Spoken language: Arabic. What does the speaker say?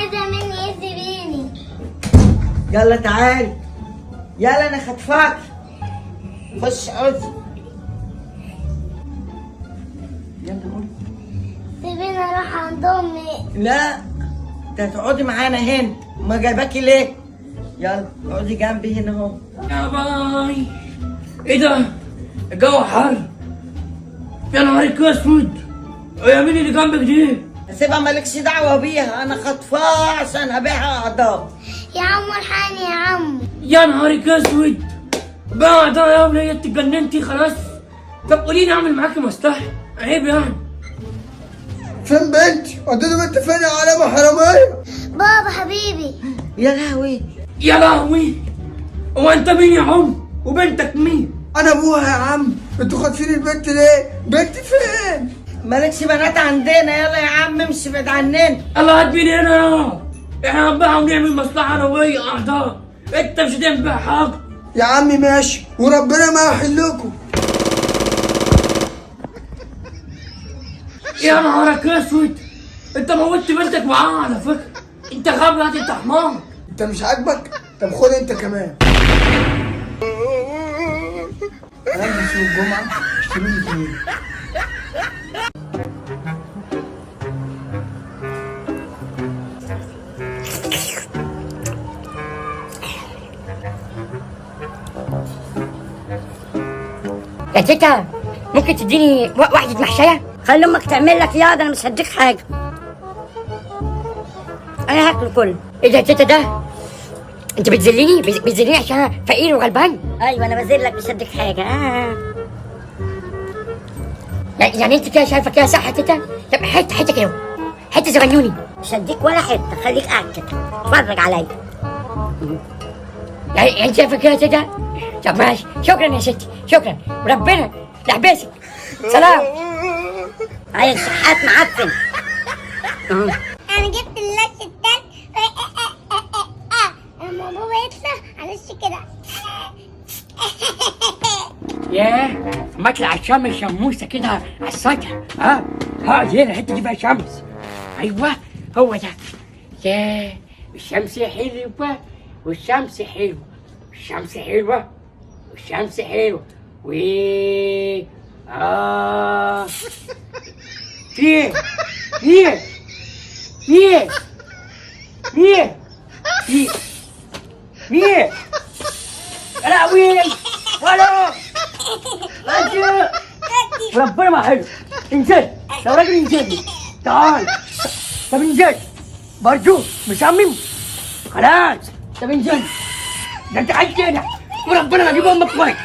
عايزة مني يسيبيني. يلا تعالي، يلا انا خطفاك. خش عوزي. يلا قولي. سيبيني اروح عند امي. لا، انت هتقعدي معانا هنا. ما جايباكي ليه؟ يلا اقعدي جنبي هنا اهو. يا باي، ايه ده؟ الجو حر. يا نهارك اسود. يا مين اللي جنبك دي؟ سيبها، مالكش دعوه بيها، انا خطفاها عشان ابيعها اعضاء. يا عم الحقني يا عم. يا نهارك اسود. بقى ده يا وليه انت اتجننتي خلاص. طب قولي لي اعمل معاكي مصلحه، عيب يعني. فين بنتي؟ وديتوا بنتي فين يا علامة حرامية؟ بابا حبيبي. يا لهوي. يا لهوي. هو انت مين يا عم؟ وبنتك مين؟ أنا أبوها يا عم، أنتوا خاطفين البنت ليه؟ بنتي فين؟ مالكش بنات عندنا. يلا يا عم امشي بعد عننا. الله هات مين هنا؟ احنا هنبيعها ونعمل مصلحه انا وهي اعضاء. انت مش هتنبيع حاجه. يا عمي ماشي، وربنا ما يحلكم. يا نهارك اسود. انت موتت بنتك معاها على فكره. انت غبي، انت حمار. أنت مش عاجبك؟ طب خد أنت كمان. أنا في الجمعة اشتروا لي 2. يا تيتا ممكن تديني واحدة محشية؟ خلي امك تعمل لك ياض، انا مش هديك حاجة. انا هاكل كله. ايه ده يا تيتا ده؟ انت بتذليني عشان أنا فقير وغلبان؟ ايوه انا بذلك مش هديك حاجة. يعني انت كده شايفة كده صح يا تيتا؟ طب حتة كده، حتة صغنوني. مش هديك ولا حتة، خليك قاعد كده اتفرج عليا. يعني انت شايفة كده يا تيتا؟ طب ماشي، شكرا يا ستي، شكرا وربنا لحبسك. سلام. عيل شحات معفن. انا جبت اللانش التاني. لما بابا يطلع معلش كده. ياه، ما اطلع الشمس شموسه كده على السطح. دي الحته دي بقى شمس. ايوه هو ده. ياه، الشمس حلوه والشمس حلوه والشمس حلوه والشمس حلوه و في في في في في في يا لهوي. ولا راجل ربنا ما حلو. انزل يا راجل، انزل تعال. طب انزل برضو مصمم خلاص. طب انزل، ده انت عايز كده وربنا ما اجيب امك كويس.